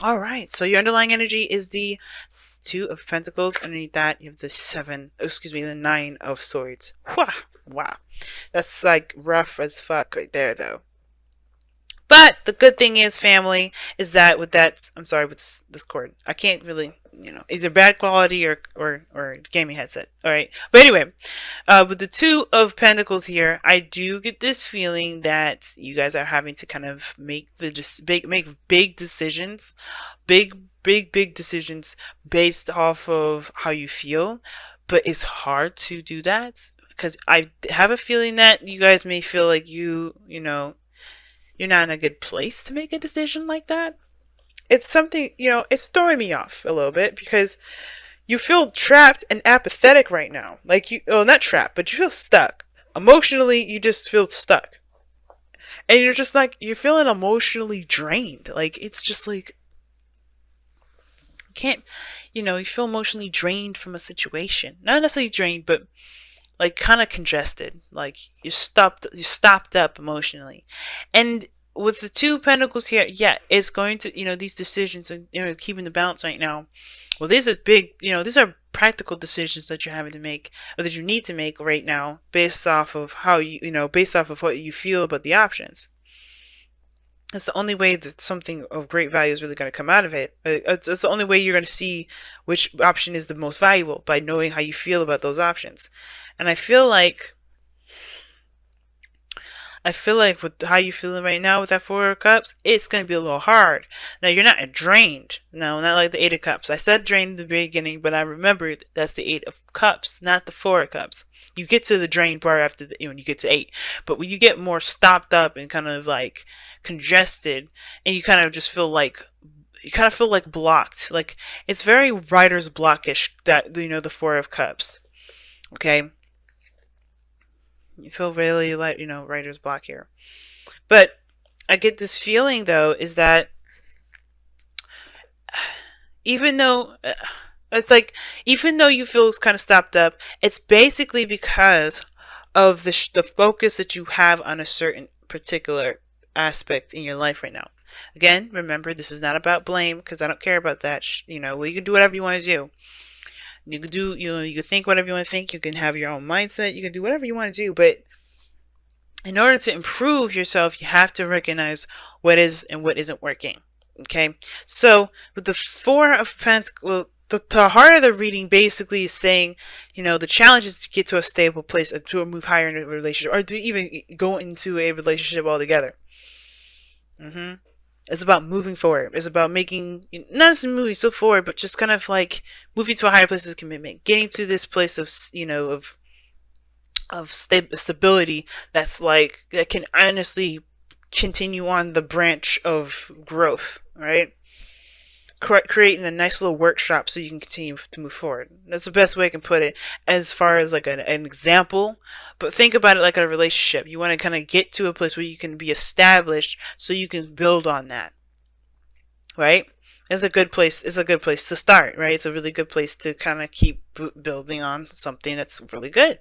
All right. So your underlying energy is the Two of Pentacles. Underneath that, you have the the Nine of Swords. Wow. Wow. That's like rough as fuck right there, though. But the good thing is, family, is that with that, I'm sorry, with this cord, I can't really, either bad quality or gaming headset. All right. But anyway, with the Two of Pentacles here, I do get this feeling that you guys are having to kind of make big decisions, big decisions based off of how you feel. But it's hard to do that because I have a feeling that you guys may feel like you're not in a good place to make a decision like that. It's something, it's throwing me off a little bit because you feel trapped and apathetic right now. Like not trapped, but you feel stuck. Emotionally, you just feel stuck. And you're just like, you're feeling emotionally drained. Like, it's just like, can't, you feel emotionally drained from a situation. Not necessarily drained, but like kind of congested, like you stopped up emotionally. And with the Two Pentacles here, yeah, it's going to, these decisions and keeping the balance right now. Well, these are big, these are practical decisions that you're having to make, or that you need to make right now, based off of based off of what you feel about the options. It's the only way that something of great value is really going to come out of it. It's the only way you're going to see which option is the most valuable, by knowing how you feel about those options. And I feel like with how you feeling right now with that Four of Cups, it's going to be a little hard. Now, you're not drained. No, not like the Eight of Cups. I said drained at the beginning, but I remembered that's the Eight of Cups, not the Four of Cups. You get to the drained part after when you get to 8. But when you get more stopped up and kind of like congested, and you kind of just feel like blocked. Like, it's very writer's blockish, that, the Four of Cups. Okay? You feel really like, writer's block here. But I get this feeling, though, is that even though it's like, even though you feel kind of stopped up, it's basically because of the focus that you have on a certain particular aspect in your life right now. Again, remember, this is not about blame, because I don't care about that. Well, you can do whatever you want to do. You can do, you can think whatever you want to think. You can have your own mindset. You can do whatever you want to do. But in order to improve yourself, you have to recognize what is and what isn't working. Okay? So, with the Four of Pentacles, well, the heart of the reading basically is saying, the challenge is to get to a stable place, or to move higher in a relationship, or to even go into a relationship altogether. It's about moving forward. It's about making, not necessarily moving so forward, but just kind of like moving to a higher place of commitment, getting to this place of, stability that's like, that can honestly continue on the branch of growth, right? Creating a nice little workshop so you can continue to move forward. That's the best way I can put it, as far as like an example. But think about it like a relationship. You want to kind of get to a place where you can be established, so you can build on that, right? It's a good place. It's a good place to start, right? It's a really good place to kind of keep building on something that's really good.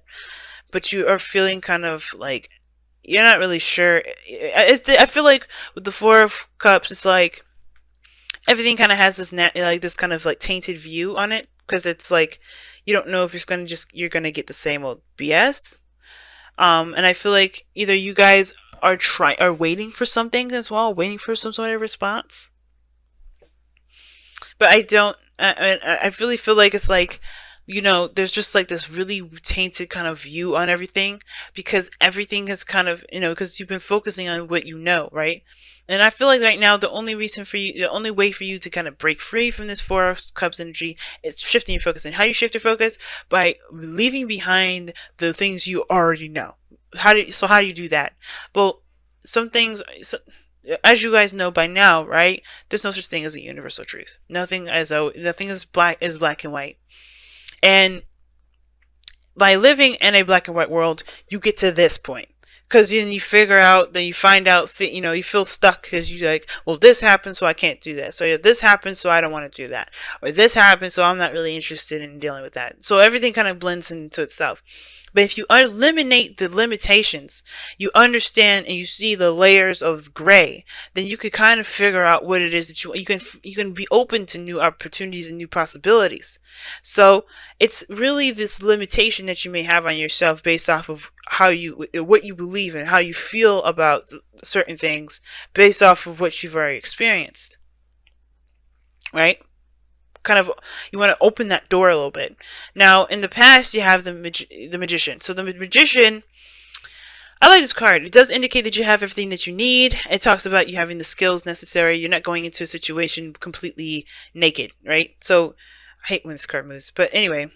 But you are feeling kind of like you're not really sure. I feel like with the Four of Cups, it's like everything kind of has this kind of like tainted view on it, because it's like you don't know if you're gonna get the same old BS. And I feel like either you guys are waiting for something as well, waiting for some sort of response. But I don't. I really feel like it's like, there's just like this really tainted kind of view on everything, because everything has kind of, because you've been focusing on what you know, right? And I feel like right now, the only way for you to kind of break free from this Four of Cups energy is shifting your focus. And how you shift your focus? By leaving behind the things you already know. How do you do that? Well, some things, as you guys know by now, right? There's no such thing as a universal truth. Nothing is black and white. And by living in a black and white world, you get to this point. Because then you figure out, then you find out, you feel stuck because you're like, well, this happened, so I can't do that. So this happened, so I don't want to do that. Or this happened, so I'm not really interested in dealing with that. So everything kind of blends into itself. But if you eliminate the limitations, you understand and you see the layers of gray, then you can kind of figure out what it is that you can be open to new opportunities and new possibilities. So it's really this limitation that you may have on yourself based off of what you believe and how you feel about certain things based off of what you've already experienced, right? Kind of, you want to open that door a little bit. Now, in the past, you have the magician. So the magician, I like this card. It does indicate that you have everything that you need. It talks about you having the skills necessary. You're not going into a situation completely naked, right? So I hate when this card moves, but anyway,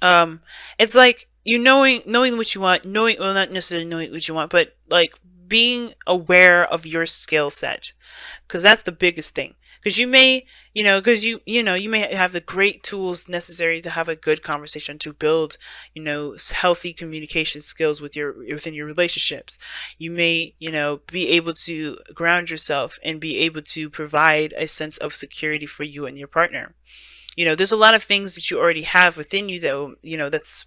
it's like you knowing what you want, well, not necessarily knowing what you want, but like being aware of your skill set, because that's the biggest thing. Because you may, you may have the great tools necessary to have a good conversation, to build, healthy communication skills within your relationships. You may, be able to ground yourself and be able to provide a sense of security for you and your partner. There's a lot of things that you already have within you that, that's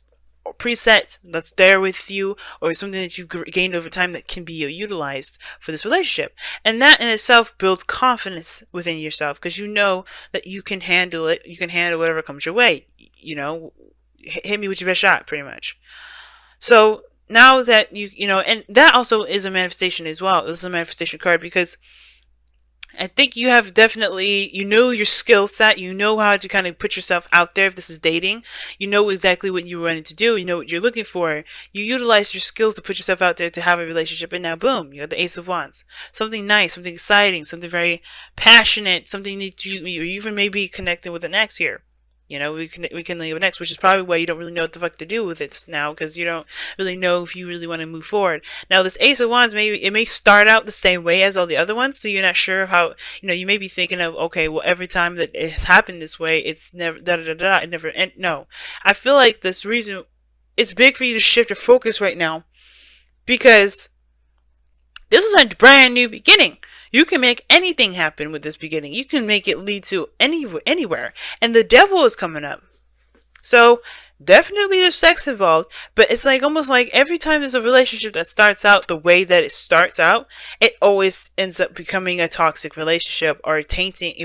preset, that's there with you, or something that you gained over time that can be utilized for this relationship. And that in itself builds confidence within yourself, because you know that you can handle it. You can handle whatever comes your way. Hit me with your best shot, pretty much. So now that and that also is a manifestation as well. This is a manifestation card, because I think you have definitely, your skill set, how to kind of put yourself out there. If this is dating, you know exactly what you're wanting to do, you know what you're looking for. You utilize your skills to put yourself out there to have a relationship, and now boom, you have the Ace of Wands. Something nice, something exciting, something very passionate, something that you even maybe connecting with an ex here. We can leave an ex, which is probably why you don't really know what the fuck to do with it now, because you don't really know if you really want to move forward. Now, this Ace of Wands, maybe it may start out the same way as all the other ones, so you're not sure how, you may be thinking of, okay, well, every time that it's happened this way, it's never, it never end. No. I feel like this reason, it's big for you to shift your focus right now, because this is a brand new beginning. You can make anything happen with this beginning. You can make it lead to anywhere. And the devil is coming up. So definitely there's sex involved, but it's like almost like every time there's a relationship that starts out the way that it starts out, it always ends up becoming a toxic relationship, or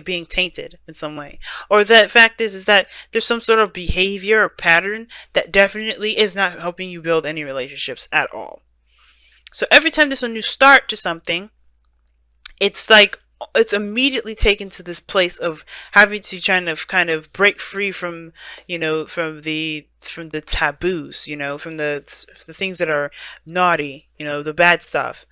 being tainted in some way. Or the fact is that there's some sort of behavior or pattern that definitely is not helping you build any relationships at all. So every time there's a new start to something, it's like it's immediately taken to this place of having to kind of break free from from the taboos, from the things that are naughty, the bad stuff.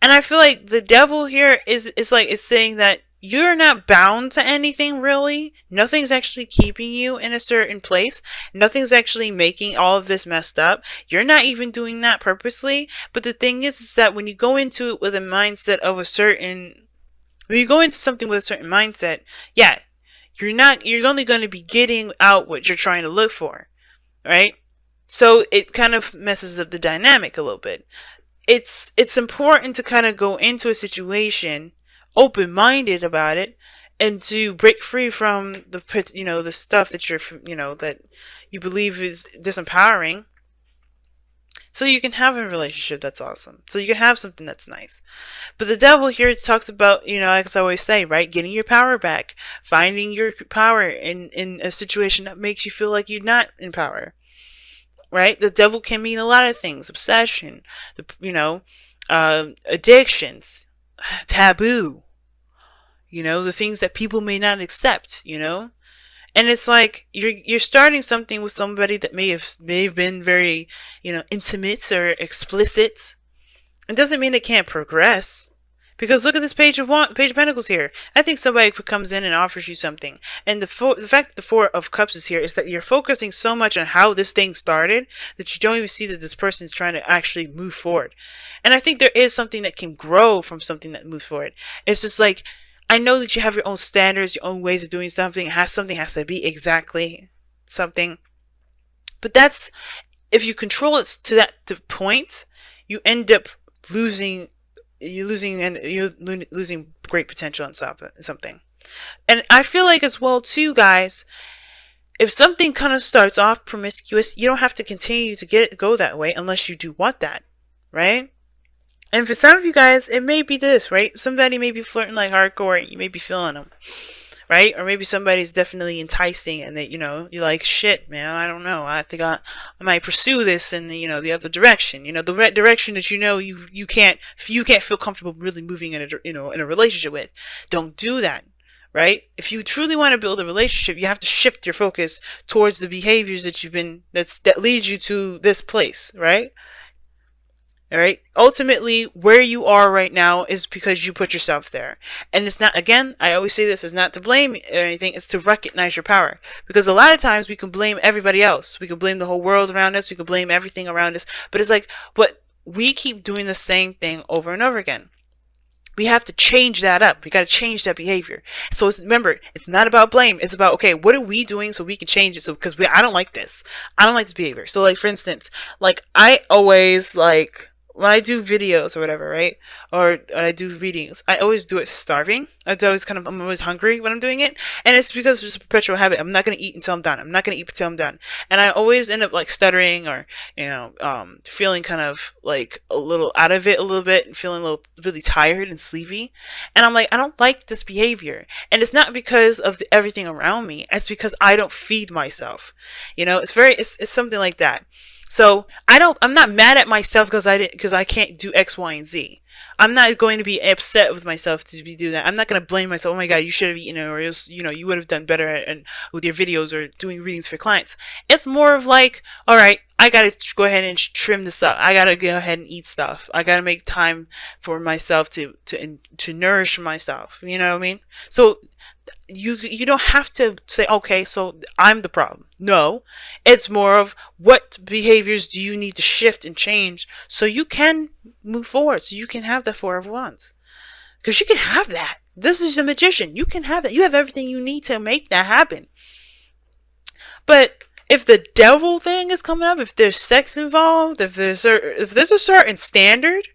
And I feel like the devil here is saying that you're not bound to anything, really. Nothing's actually keeping you in a certain place. Nothing's actually making all of this messed up. You're not even doing that purposely. But the thing is that when you go into it with a mindset of when you go into something with a certain mindset, yeah, you're only going to be getting out what you're trying to look for, right? So it kind of messes up the dynamic a little bit. It's important to kind of go into a situation open-minded about it, and to break free from the stuff that that you believe is disempowering, so you can have a relationship that's awesome, so you can have something that's nice. But the devil here talks about, like I always say, right, getting your power back, finding your power in a situation that makes you feel like you're not in power, right? The devil can mean a lot of things: obsession, addictions, taboo, the things that people may not accept, and it's like you're starting something with somebody that may have been very, intimate or explicit. It doesn't mean it can't progress, because look at this Page of Pentacles here. I think somebody comes in and offers you something, and the fact that the Four of Cups is here is that you're focusing so much on how this thing started that you don't even see that this person is trying to actually move forward. And I think there is something that can grow from something that moves forward. It's just like, I know that you have your own standards, your own ways of doing something. Something has to be exactly something. But that's, if you control it to that point, you end up losing great potential in something. And I feel like as well too, guys, if something kind of starts off promiscuous, you don't have to continue to go that way unless you do want that, right? And for some of you guys, it may be this, right? Somebody may be flirting like hardcore and you may be feeling them, right? Or maybe somebody's definitely enticing and that, you're like, shit, man, I don't know. I think I might pursue this in the other direction. The direction that you can't feel comfortable really moving in a relationship with. Don't do that. Right? If you truly want to build a relationship, you have to shift your focus towards the behaviors that leads you to this place, right? All right. Ultimately, where you are right now is because you put yourself there. And it's not, again, I always say this is not to blame or anything, it's to recognize your power. Because a lot of times we can blame everybody else. We can blame the whole world around us. We can blame everything around us. But it's like, but we keep doing the same thing over and over again. We have to change that up. We got to change that behavior. So remember, it's not about blame. It's about, okay, what are we doing so we can change it? So, because I don't like this. I don't like this behavior. So like, for instance, like I always like, when I do videos or whatever, right? Or I do readings, I always do it starving. I'm always hungry when I'm doing it. And it's because it's just a perpetual habit. I'm not going to eat until I'm done. I'm not going to eat until I'm done. And I always end up like stuttering or, feeling kind of like a little out of it a little bit and feeling a little really tired and sleepy. And I'm like, I don't like this behavior. And it's not because of everything around me. It's because I don't feed myself. It's something like that. So I'm not mad at myself because I can't do X, Y, and Z. I'm not going to be upset with myself to be doing that. I'm not going to blame myself. Oh my God, you should have eaten it, or else, you would have done better with your videos or doing readings for clients. It's more of like, all right, I got to go ahead and trim this up. I got to go ahead and eat stuff. I got to make time for myself to nourish myself. You know what I mean? So you don't have to say, okay, so I'm the problem. No, it's more of what behaviors do you need to shift and change so you can move forward, so you can have the Four of Wands. Because you can have that. This is the Magician. You can have that. You have everything you need to make that happen. But if the devil thing is coming up, if there's sex involved, if there's a certain standard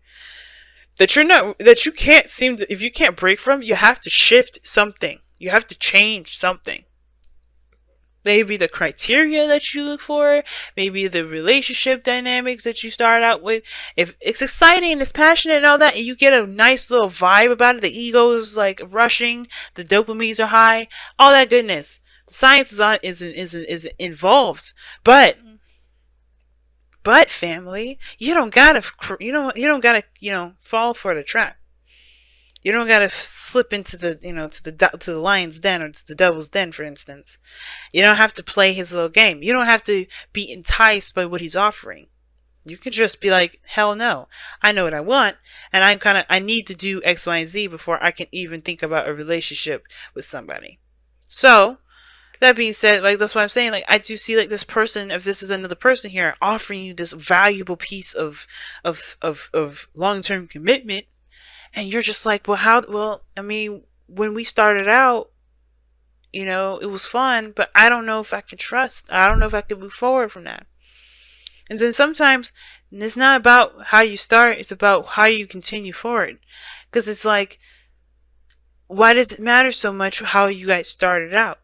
that if you can't break from, you have to shift something. You have to change something. Maybe the criteria that you look for, maybe the relationship dynamics that you start out with. If it's exciting and it's passionate and all that, and you get a nice little vibe about it, the ego is like rushing, the dopamines are high, all that goodness. The science is involved, but family, you don't gotta fall for the trap. You don't gotta slip into to the lion's den or to the devil's den, for instance. You don't have to play his little game. You don't have to be enticed by what he's offering. You can just be like, hell no. I know what I want, and I need to do X, Y, and Z before I can even think about a relationship with somebody. So, that being said, like, that's what I'm saying. Like, I do see like this person, if this is another person here, offering you this valuable piece of long-term commitment. And you're just like, well, I mean, when we started out, it was fun, but I don't know if I can trust. I don't know if I can move forward from that. And then sometimes it's not about how you start, it's about how you continue forward. Because it's like, why does it matter so much how you guys started out?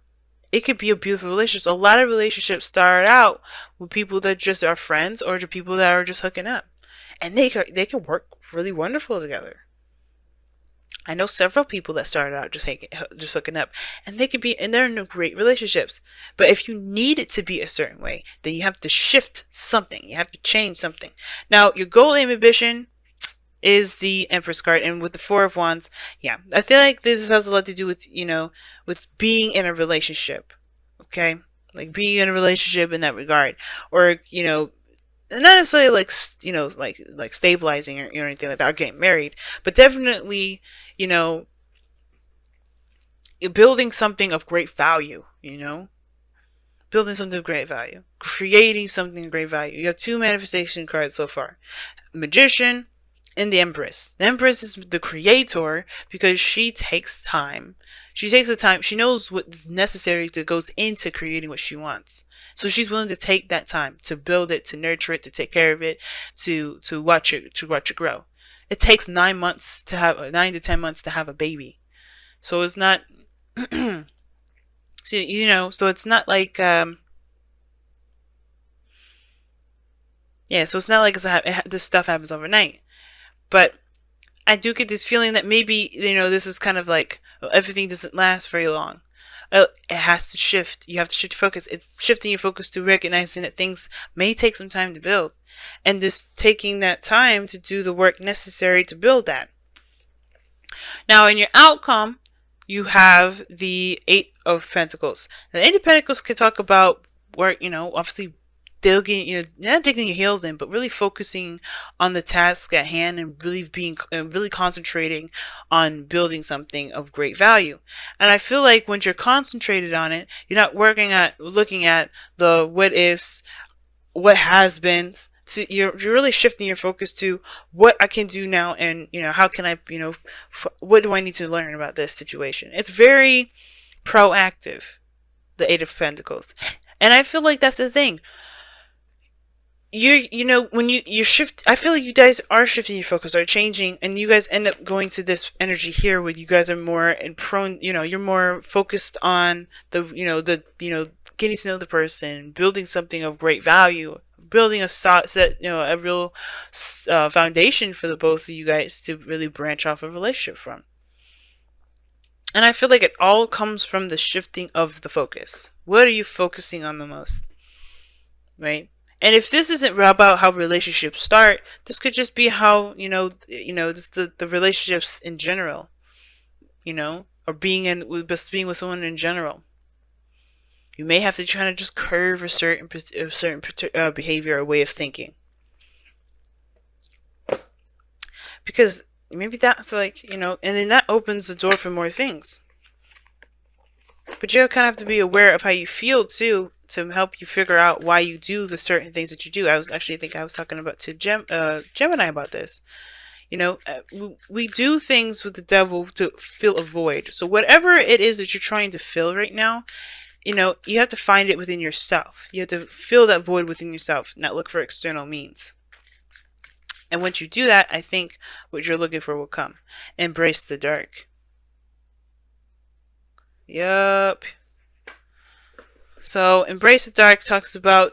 It could be a beautiful relationship. A lot of relationships start out with people that just are friends or to people that are just hooking up. And they can work really wonderful together. I know several people that started out just hooking up, and they're in great relationships. But if you need it to be a certain way, then you have to shift something. You have to change something. Now, your goal and ambition is the Empress card, and with the Four of Wands, yeah, I feel like this has a lot to do with with being in a relationship. Okay, like being in a relationship in that regard, or not necessarily like stabilizing or anything like that, or getting married, but definitely building something of great value. Building something of great value, creating something of great value. You have two manifestation cards so far: Magician and the Empress. The Empress is the creator because she takes time. She takes the time. She knows what's necessary that goes into creating what she wants. So she's willing to take that time to build it, to nurture it, to take care of it, to watch it grow. It takes 9 to 10 months to have a baby. So it's not So, you know, so it's not like, yeah, so it's not like this stuff happens overnight. But I do get this feeling that maybe, you know, this is kind of like, well, everything doesn't last very long. It has to shift. You have to shift focus. It's shifting your focus to recognizing that things may take some time to build, and just taking that time to do the work necessary to build that. Now, in your outcome, you have the Eight of Pentacles. Now, the Eight of Pentacles can talk about work, you know, obviously digging, you know, not digging your heels in, but really focusing on the task at hand and really concentrating on building something of great value. And I feel like when you're concentrated on it, you're not looking at the what ifs, what has been. So you're really shifting your focus to what I can do now, and you know, how can I, you know, what do I need to learn about this situation. It's very proactive, the Eight of Pentacles. And I feel like that's the thing. You know, when you shift, I feel like you guys are shifting your focus, are changing, and you guys end up going to this energy here where you guys are more and prone, you know, you're more focused on getting to know the person, building something of great value, building a a real foundation for the both of you guys to really branch off a relationship from. And I feel like it all comes from the shifting of the focus. What are you focusing on the most? Right? And if this isn't about how relationships start, this could just be how, just the relationships in general, or being with someone in general. You may have to try to just curve a certain behavior or way of thinking. Because maybe that's like, and then that opens the door for more things. But you kind of have to be aware of how you feel too, to help you figure out why you do the certain things that you do. I was talking about to Gemini about this. We do things with the devil to fill a void. So whatever it is that you're trying to fill right now, you have to find it within yourself. You have to fill that void within yourself, not look for external means. And once you do that, I think what you're looking for will come. Embrace the dark. Yup. So, Embrace the Dark talks about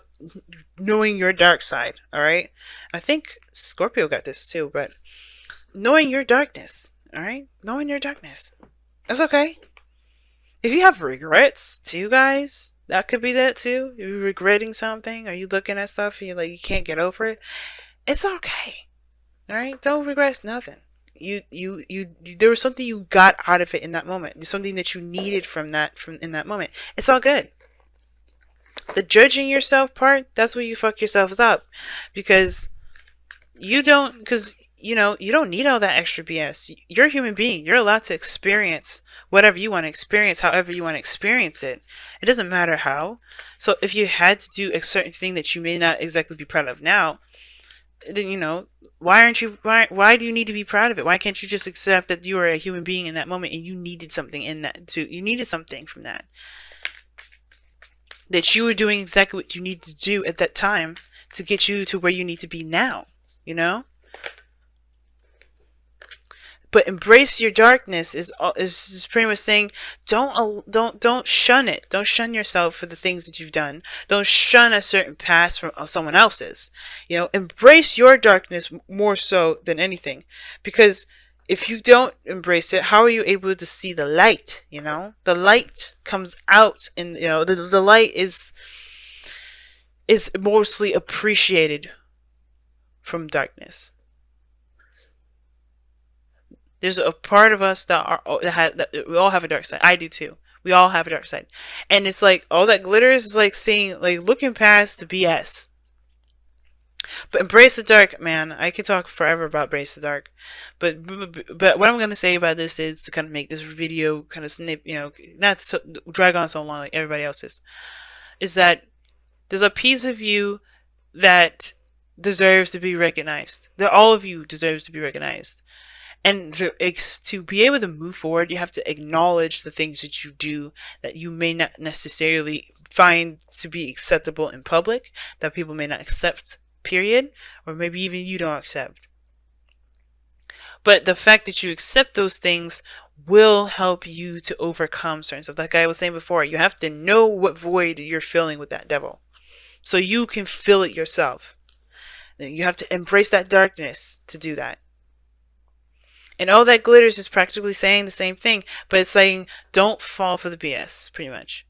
knowing your dark side, alright? I think Scorpio got this too, but knowing your darkness, alright? Knowing your darkness. That's okay. If you have regrets too, guys, that could be that too. If you're regretting something, or you looking at stuff and you're like, you can't get over it, it's okay. Alright? Don't regret nothing. There was something you got out of it in that moment. There's something that you needed from in that moment. It's all good. The judging yourself part, that's where you fuck yourselves up, because you don't need all that extra BS. You're a human being. You're allowed to experience whatever you want to experience, however you want to experience it. It doesn't matter how. So if you had to do a certain thing that you may not exactly be proud of now, then why do you need to be proud of it? Why can't you just accept that you are a human being in that moment and you needed something in that too? You needed something from that. That you were doing exactly what you need to do at that time to get you to where you need to be now, But embrace your darkness is pretty much saying don't shun it. Don't shun yourself for the things that you've done. Don't shun a certain past from someone else's. Embrace your darkness more so than anything, because if you don't embrace it, how are you able to see the light? The light comes out, and the light is mostly appreciated from darkness. There's a part of us that we all have a dark side. I do too. We all have a dark side, and it's like all that glitters is like looking past the BS. But embrace the dark, man. I could talk forever about embrace the dark, but what I'm gonna say about this is to kind of make this video kind of snip, not so, drag on so long like everybody else's. Is that there's a piece of you that deserves to be recognized. That all of you deserves to be recognized. And to be able to move forward, you have to acknowledge the things that you do that you may not necessarily find to be acceptable in public, that people may not accept, period, or maybe even you don't accept. But the fact that you accept those things will help you to overcome certain stuff. Like I was saying before, you have to know what void you're filling with that devil so you can fill it yourself. You have to embrace that darkness to do that. And all that glitters is practically saying the same thing, but it's saying don't fall for the BS, pretty much.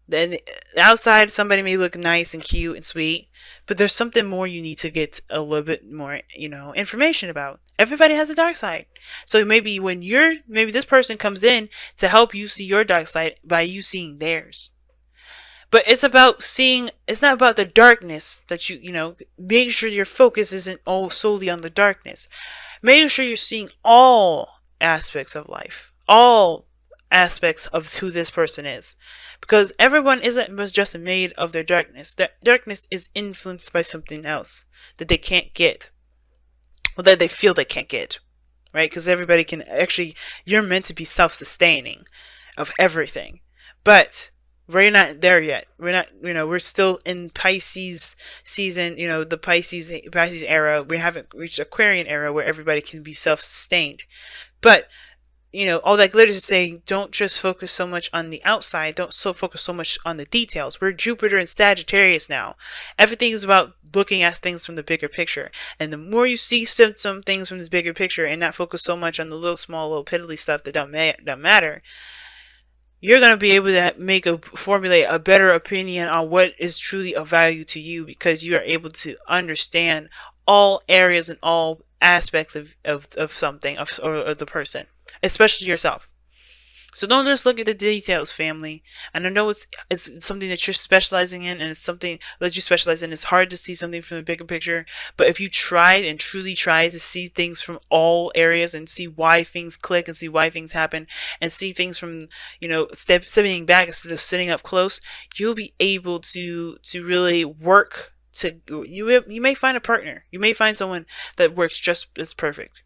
Then outside, somebody may look nice and cute and sweet, but there's something more you need to get a little bit more, information about. Everybody has a dark side. So maybe maybe this person comes in to help you see your dark side by you seeing theirs. But it's not about the darkness that make sure your focus isn't all solely on the darkness. Make sure you're seeing all aspects of life, all aspects of who this person is. Because everyone was just made of their darkness. That darkness is influenced by something else that they can't get. Well, that they feel they can't get. Right? Because everybody can actually, you're meant to be self-sustaining of everything. But we're not there yet. We're not, we're still in Pisces season, the Pisces era. We haven't reached Aquarian era where everybody can be self-sustained. But all that glitters is saying don't just focus so much on the outside. Don't focus so much on the details. We're Jupiter and Sagittarius now. Everything is about looking at things from the bigger picture. And the more you see some things from this bigger picture and not focus so much on the little piddly stuff that don't matter, you're going to be able to formulate a better opinion on what is truly of value to you, because you are able to understand all areas and all aspects of something or the person, especially yourself. So don't just look at the details, family. And I know it's something that you're specializing in, and it's something that you specialize in. It's hard to see something from the bigger picture. But if you truly try to see things from all areas and see why things click and see why things happen and see things from, stepping back instead of sitting up close, you'll be able to really work you may find a partner. You may find someone that works just as perfect.